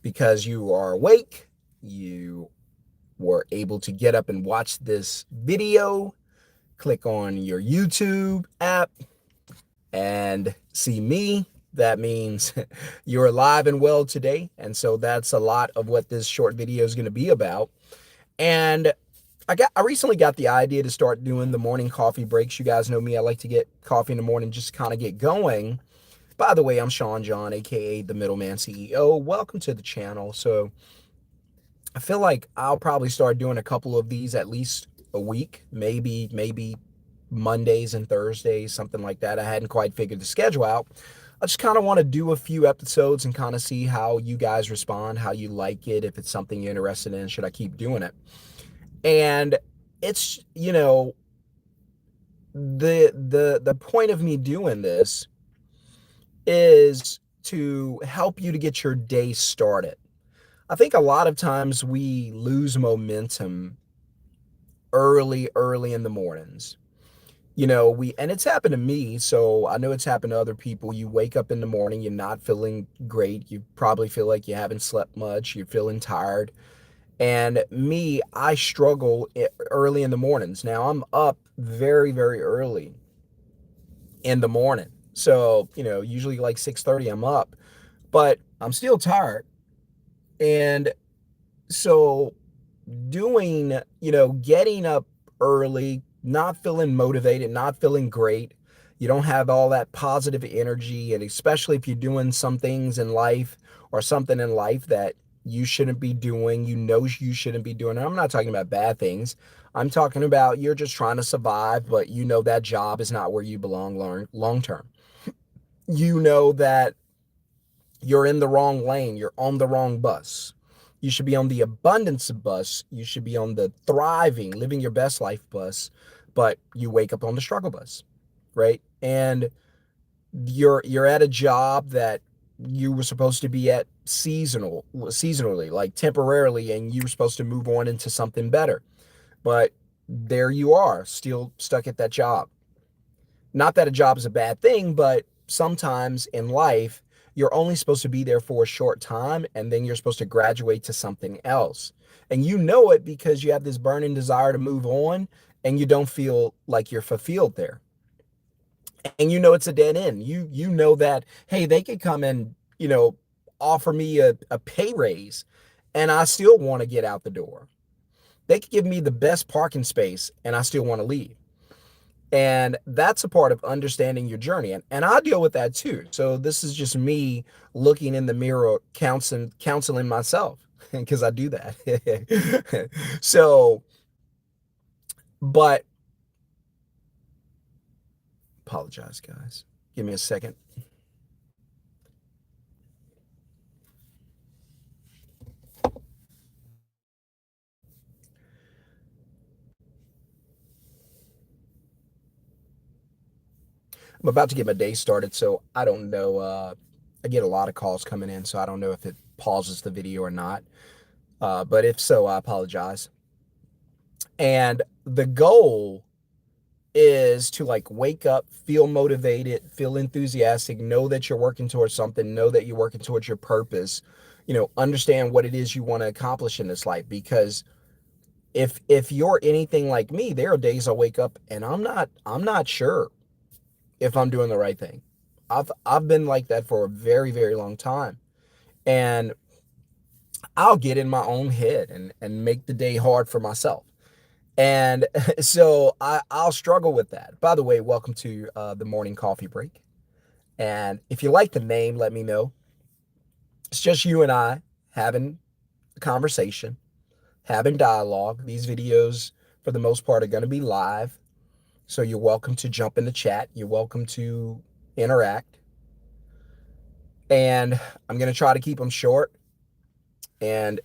because you are awake. You were able to get up and watch this video, click on your YouTube app, and see me. That means you're alive and well today. And so that's a lot of what this short video is going to be about. And I recently got the idea to start doing the morning coffee breaks. You guys know me. I like to get coffee in the morning, just kind of get going. By the way, I'm Shon-Jhon, aka the Middleman CEO. Welcome to the channel. So I feel like I'll probably start doing a couple of these at least a week, maybe Mondays and Thursdays, something like that. I hadn't quite figured the schedule out. I just kind of want to do a few episodes and kind of see how you guys respond, how you like it, if it's something you're interested in, should I keep doing it? And it's, the point of me doing this is to help you to get your day started. I think a lot of times we lose momentum early in the mornings. And it's happened to me, so I know it's happened to other people. You wake up in the morning, you're not feeling great. You probably feel like you haven't slept much. You're feeling tired. And me, I struggle early in the mornings. Now I'm up very early in the morning. So, usually like 6:30 I'm up, but I'm still tired. And so getting up early, not feeling motivated, not feeling great. You don't have all that positive energy. And especially if you're doing some things in life or something in life that you shouldn't be doing, you shouldn't be doing. And I'm not talking about bad things. I'm talking about you're just trying to survive, but that job is not where you belong long term. You know that you're in the wrong lane. You're on the wrong bus. You should be on the abundance bus. You should be on the thriving, living your best life bus, but you wake up on the struggle bus, right? And you're at a job that you were supposed to be at seasonally, like temporarily, and you were supposed to move on into something better. But there you are, still stuck at that job. Not that a job is a bad thing, but sometimes in life, you're only supposed to be there for a short time, and then you're supposed to graduate to something else. And you know it because you have this burning desire to move on, and you don't feel like you're fulfilled there. And it's a dead end. You know that, hey, they could come and, offer me a pay raise, and I still want to get out the door. They could give me the best parking space, and I still want to leave. And that's a part of understanding your journey. And I deal with that too. So this is just me looking in the mirror, counseling myself, because I do that. So, but apologize, guys. Give me a second. I'm about to get my day started, so I don't know. I get a lot of calls coming in, so I don't know if it pauses the video or not. But if so, I apologize. And the goal is to wake up, feel motivated, feel enthusiastic, know that you're working towards something, know that you're working towards your purpose, understand what it is you want to accomplish in this life. Because if you're anything like me, there are days I wake up and I'm not sure if I'm doing the right thing. I've been like that for a very long time. And I'll get in my own head and make the day hard for myself. And so I'll struggle with that. By the way, welcome to the morning coffee break. And if you like the name, let me know. It's just you and I having a conversation, having dialogue. These videos, for the most part, are going to be live. So you're welcome to jump in the chat. You're welcome to interact. And I'm going to try to keep them short. And,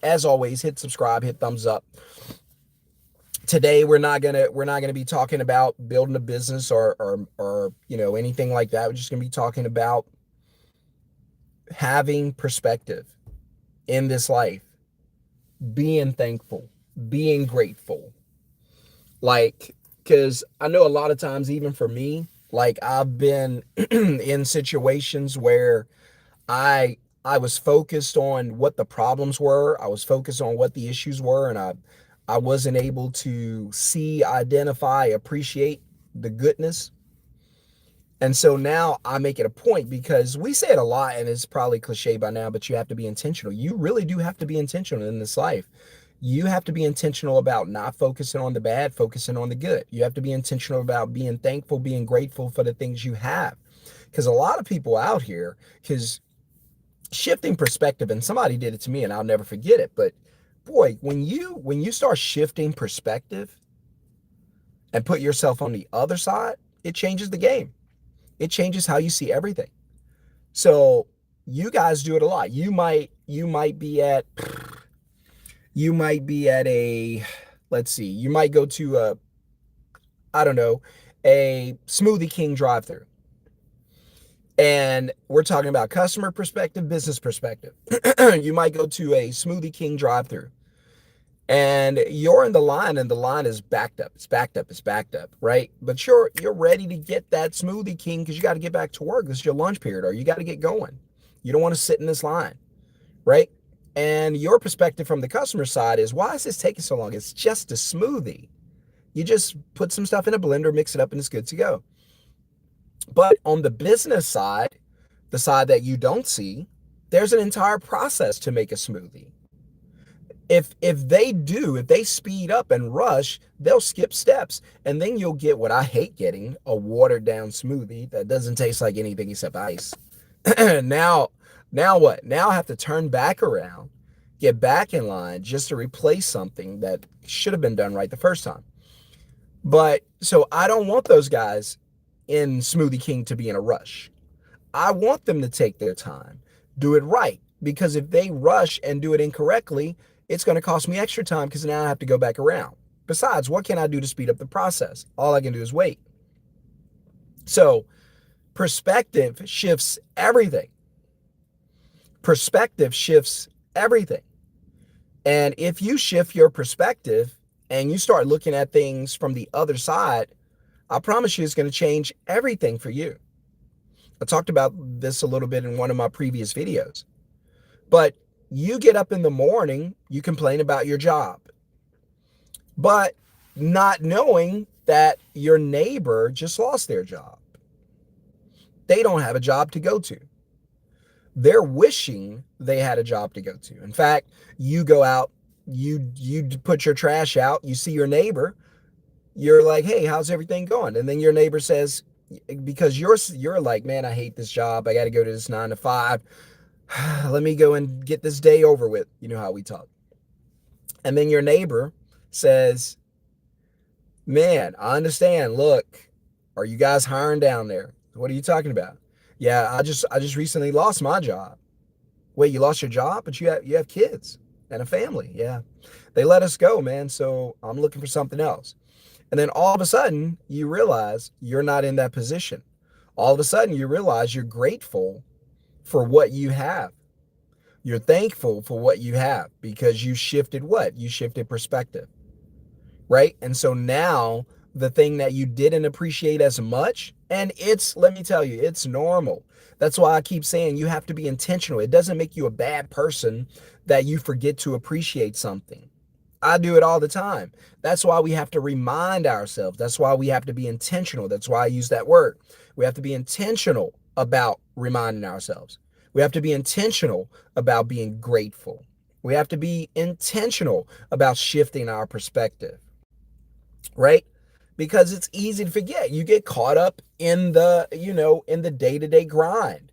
as always, hit subscribe, hit thumbs up. Today we're not gonna be talking about building a business or anything like that. We're just gonna be talking about having perspective in this life, being thankful, being grateful. Because I know a lot of times, even for me, I've been in situations where I I was focused on what the problems were. I was focused on what the issues were, and I wasn't able to see, identify, appreciate the goodness. And so now I make it a point, because we say it a lot and it's probably cliche by now, but you have to be intentional. You really do have to be intentional in this life. You have to be intentional about not focusing on the bad, focusing on the good. You have to be intentional about being thankful, being grateful for the things you have. Because a lot of people out here, because shifting perspective, and somebody did it to me and I'll never forget it, but boy, when you start shifting perspective and put yourself on the other side, it changes the game. It changes how you see everything. So you guys do it a lot. You might be at a, let's see, you might go to a, I don't know, a Smoothie King drive-through. And we're talking about customer perspective, business perspective. You might go to a Smoothie King drive-through and you're in the line, and the line is backed up. It's backed up. It's backed up, right? But you're ready to get that Smoothie King because you got to get back to work. This is your lunch period, or you got to get going. You don't want to sit in this line, right? And your perspective from the customer side is, why is this taking so long? It's just a smoothie. You just put some stuff in a blender, mix it up, and it's good to go. But on the business side, the side that you don't see, there's an entire process to make a smoothie. If they speed up and rush, they'll skip steps. And then you'll get what I hate getting, a watered down smoothie that doesn't taste like anything except ice. now now what? Now I have to turn back around, get back in line just to replace something that should have been done right the first time. But so I don't want those guys in Smoothie King to be in a rush. I want them to take their time, do it right. Because if they rush and do it incorrectly, it's going to cost me extra time because now I have to go back around. Besides, what can I do to speed up the process? All I can do is wait. So perspective shifts everything. Perspective shifts everything. And if you shift your perspective and you start looking at things from the other side, I promise you it's going to change everything for you. I talked about this a little bit in one of my previous videos. But you get up in the morning, you complain about your job, but not knowing that your neighbor just lost their job. They don't have a job to go to. They're wishing they had a job to go to. In fact, you go out, you put your trash out, you see your neighbor, you're like, hey, how's everything going? And then your neighbor says, because you're like, man, I hate this job. I got to go to this 9 to 5. Let me go and get this day over with. You know how we talk. And then your neighbor says, man, I understand. Look, are you guys hiring down there? What are you talking about? Yeah, I just recently lost my job. Wait, you lost your job, but you have kids and a family. Yeah. They let us go, man. So I'm looking for something else. And then all of a sudden you realize you're not in that position. All of a sudden you realize you're grateful for what you have. You're thankful for what you have because you shifted what? You shifted perspective, right? And so now the thing that you didn't appreciate as much, and let me tell you, it's normal. That's why I keep saying you have to be intentional. It doesn't make you a bad person that you forget to appreciate something. I do it all the time. That's why we have to remind ourselves. That's why we have to be intentional. That's why I use that word. We have to be intentional about reminding ourselves. We have to be intentional about being grateful. We have to be intentional about shifting our perspective, right? Because it's easy to forget. You get caught up in the day-to-day grind.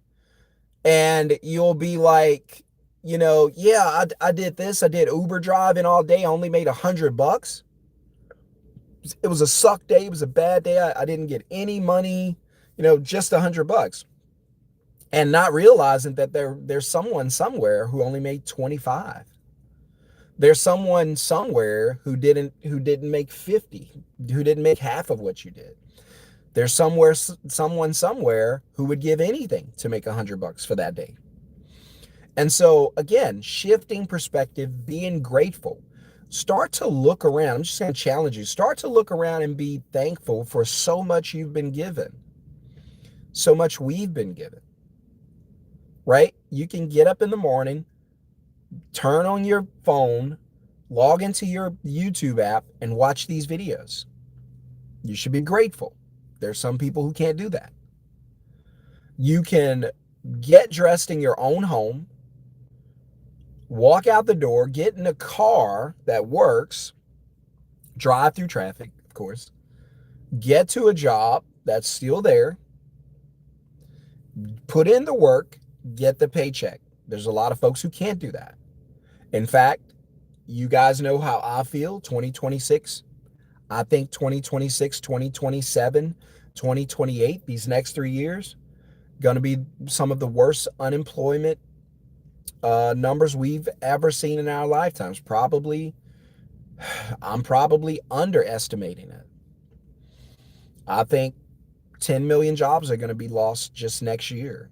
And you'll be like, yeah, I did this. I did Uber driving all day. I only made $100. It was a suck day. It was a bad day. I didn't get any money, just $100. And not realizing that there's someone somewhere who only made 25. There's someone somewhere who didn't make 50, who didn't make half of what you did. There's someone somewhere who would give anything to make $100 for that day. And so again, shifting perspective, being grateful. Start to look around. I'm just going to challenge you. Start to look around and be thankful for so much you've been given. So much we've been given. Right? You can get up in the morning, turn on your phone, log into your YouTube app, and watch these videos. You should be grateful. There's some people who can't do that. You can get dressed in your own home, walk out the door, get in a car that works, drive through traffic, of course, get to a job that's still there, put in the work, get the paycheck. There's a lot of folks who can't do that. In fact, you guys know how I feel 2026. I think 2026, 2027, 2028, these next 3 years, going to be some of the worst unemployment numbers we've ever seen in our lifetimes. Probably, I'm probably underestimating it. I think 10 million jobs are going to be lost just next year.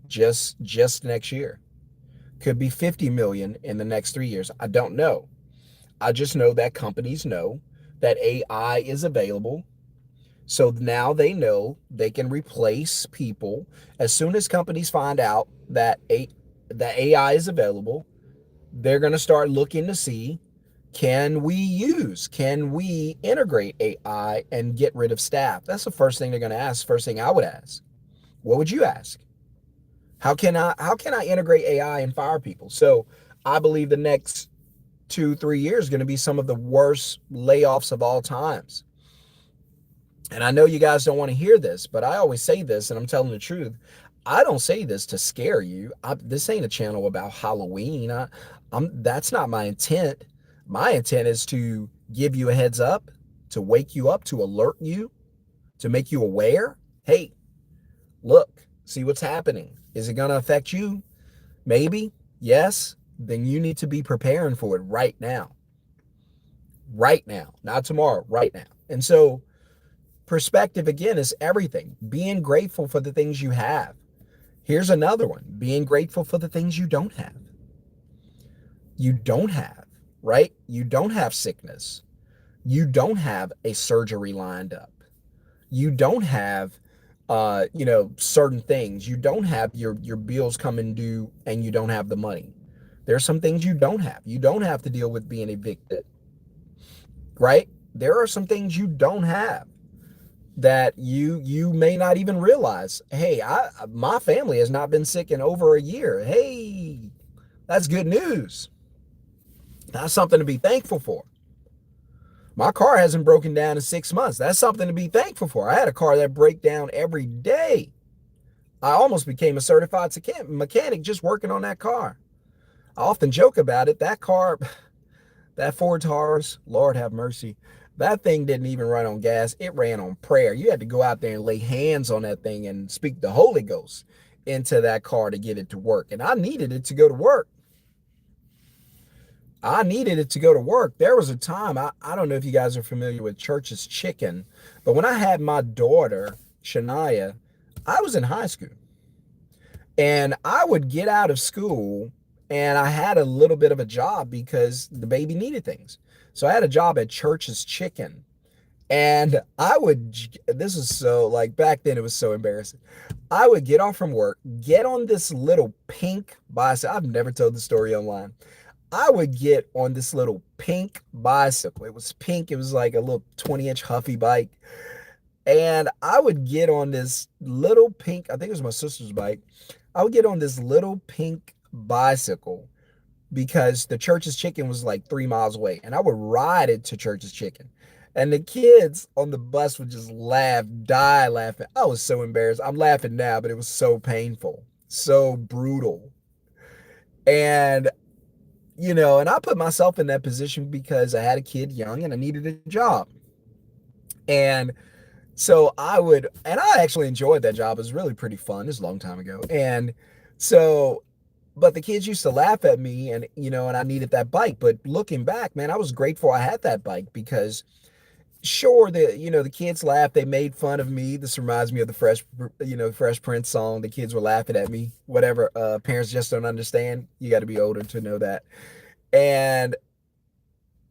Just next year. Could be 50 million in the next 3 years. I don't know. I just know that companies know that AI is available. So now they know they can replace people. As soon as companies find out that AI is available, they're going to start looking to see, can we integrate AI and get rid of staff? That's the first thing they're going to ask. First thing I would ask. What would you ask? How can I integrate AI and fire people? So I believe the next 2, 3 years is going to be some of the worst layoffs of all times. And I know you guys don't want to hear this, but I always say this, and I'm telling the truth. I don't say this to scare you. This ain't a channel about Halloween. That's not my intent. My intent is to give you a heads up, to wake you up, to alert you, to make you aware. Hey, look, see what's happening. Is it going to affect you? Maybe. Yes. Then you need to be preparing for it right now. Right now. Not tomorrow, right now. And so perspective, again, is everything. Being grateful for the things you have. Here's another one. Being grateful for the things you don't have. You don't have, right? You don't have sickness. You don't have a surgery lined up. You don't have certain things. You don't have your bills coming due and you don't have the money. There's some things you don't have. You don't have to deal with being evicted, right? There are some things you don't have that you may not even realize. Hey, my family has not been sick in over a year. Hey, that's good news. That's something to be thankful for. My car hasn't broken down in 6 months. That's something to be thankful for. I had a car that break down every day. I almost became a certified mechanic just working on that car. I often joke about it. That car, that Ford Taurus, Lord have mercy, that thing didn't even run on gas. It ran on prayer. You had to go out there and lay hands on that thing and speak the Holy Ghost into that car to get it to work. And I needed it to go to work. I needed it to go to work. There was a time, I don't know if you guys are familiar with Church's Chicken, but when I had my daughter, Shania, I was in high school. And I would get out of school and I had a little bit of a job because the baby needed things. So I had a job at Church's Chicken. And this is so, like, back then it was so embarrassing. I would get off from work, get on this little pink bicycle. I've never told the story online. I would get on this little pink bicycle. It was pink. It was like a little 20-inch Huffy bike. And I would get on this little pink, I think it was my sister's bike. I would get on this little pink bicycle because the Church's Chicken was like 3 miles away. And I would ride it to Church's Chicken. And the kids on the bus would just laugh, die laughing. I was so embarrassed. I'm laughing now, but it was so painful, so brutal. And and I put myself in that position because I had a kid young and I needed a job. And so and I actually enjoyed that job. It was really pretty fun. This was a long time ago. And so, but the kids used to laugh at me and I needed that bike. But looking back, man, I was grateful I had that bike because sure, the kids laughed. They made fun of me. This reminds me of the Fresh Prince song. The kids were laughing at me. Whatever. Parents just don't understand. You got to be older to know that.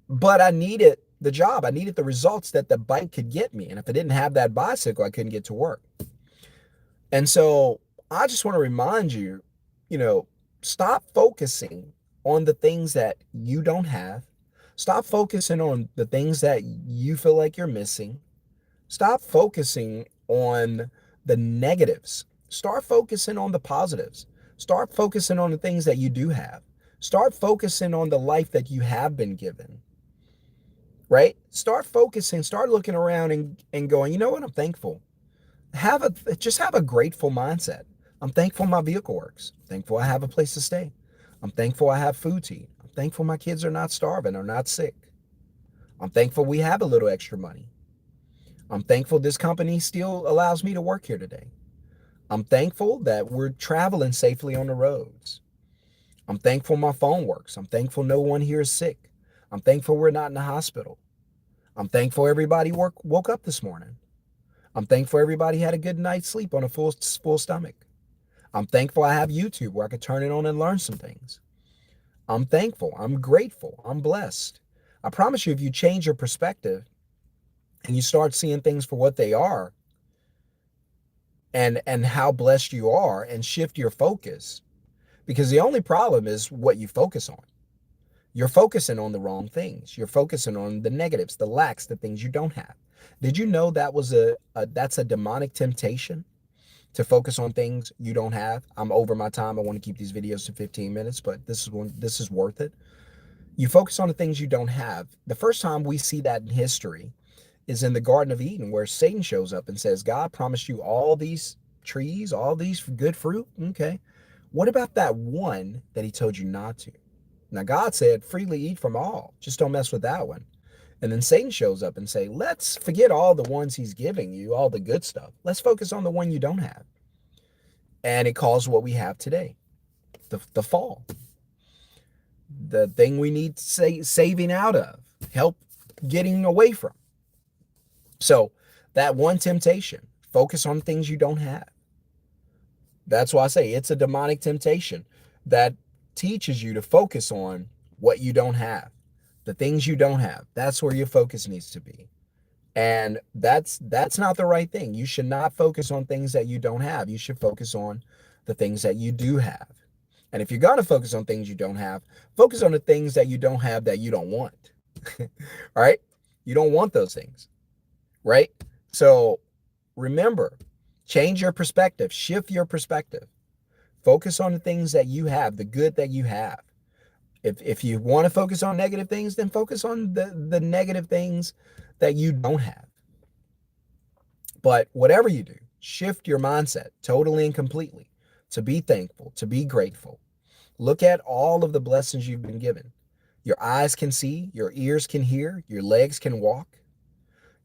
But I needed the job. I needed the results that the bike could get me. And if I didn't have that bicycle, I couldn't get to work. And so I just want to remind you, you know, stop focusing on the things that you don't have. Stop focusing on the things that you feel like you're missing. Stop focusing on the negatives. Start focusing on the positives. Start focusing on the things that you do have. Start focusing on the life that you have been given, right? Start focusing, start looking around and going, you know what? I'm thankful. Just have a grateful mindset. I'm thankful my vehicle works. I'm thankful I have a place to stay. I'm thankful I have food to eat. I'm thankful my kids are not starving or not sick. I'm thankful we have a little extra money. I'm thankful this company still allows me to work here today. I'm thankful that we're traveling safely on the roads. I'm thankful my phone works. I'm thankful no one here is sick. I'm thankful we're not in the hospital. I'm thankful everybody woke up this morning. I'm thankful everybody had a good night's sleep on a full stomach. I'm thankful I have YouTube where I could turn it on and learn some things. I'm thankful. I'm grateful. I'm blessed. I promise you, if you change your perspective and you start seeing things for what they are and how blessed you are and shift your focus, because the only problem is what you focus on. You're focusing on the wrong things. You're focusing on the negatives, the lacks, the things you don't have. Did you know that's a demonic temptation to focus on things you don't have? I'm over my time. I want to keep these videos to 15 minutes, but this is worth it. You focus on the things you don't have. The first time we see that in history is in the Garden of Eden, where Satan shows up and says, God promised you all these trees, all these good fruit. Okay. What about that one that he told you not to? Now, God said, freely eat from all. Just don't mess with that one. And then Satan shows up and say, let's forget all the ones he's giving you, all the good stuff. Let's focus on the one you don't have. And it caused what we have today, the fall, the thing we need saving out of, help getting away from. So that one temptation, focus on things you don't have. That's why I say it's a demonic temptation that teaches you to focus on what you don't have, the things you don't have. That's where your focus needs to be. And that's not the right thing. You should not focus on things that you don't have. You should focus on the things that you do have. And if you're going to focus on things you don't have, focus on the things that you don't have that you don't want. All right? You don't want those things, right? So remember, change your perspective, shift your perspective. Focus on the things that you have, the good that you have. If you want to focus on negative things, then focus on the negative things that you don't have. But whatever you do, shift your mindset totally and completely to be thankful, to be grateful. Look at all of the blessings you've been given. Your eyes can see, your ears can hear, your legs can walk.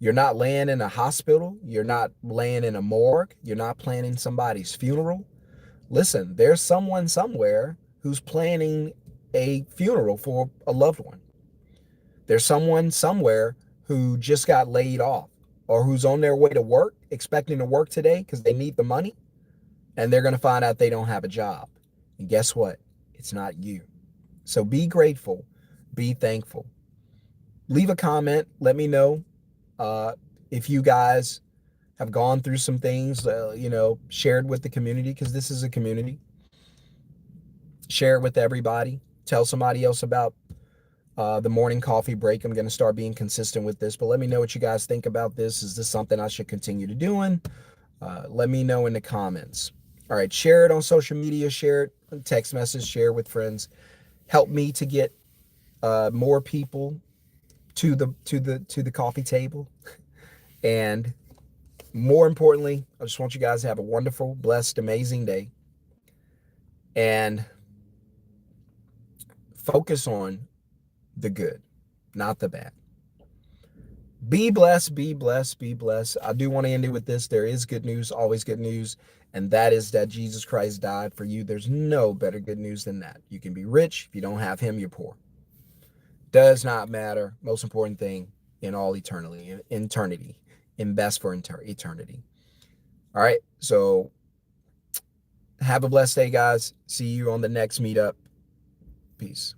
You're not laying in a hospital. You're not laying in a morgue. You're not planning somebody's funeral. Listen, there's someone somewhere who's planning a funeral for a loved one. There's someone somewhere who just got laid off or who's on their way to work, expecting to work today because they need the money, and they're going to find out they don't have a job. And guess what? It's not you. So be grateful, be thankful. Leave a comment. Let me know if you guys have gone through some things, shared with the community, because this is a community. Share it with everybody. Tell somebody else about the morning coffee break. I'm going to start being consistent with this, but let me know what you guys think about this. Is this something I should continue to doing? Let me know in the comments. All right, share it on social media, share it, text message, share with friends. Help me to get more people to the coffee table. And more importantly, I just want you guys to have a wonderful, blessed, amazing day. And focus on the good, not the bad. Be blessed, be blessed, be blessed. I do want to end it with this. There is good news, always good news. And that is that Jesus Christ died for you. There's no better good news than that. You can be rich. If you don't have him, you're poor. Does not matter. Most important thing in all eternity, invest for eternity. All right. So have a blessed day, guys. See you on the next meetup. Peace.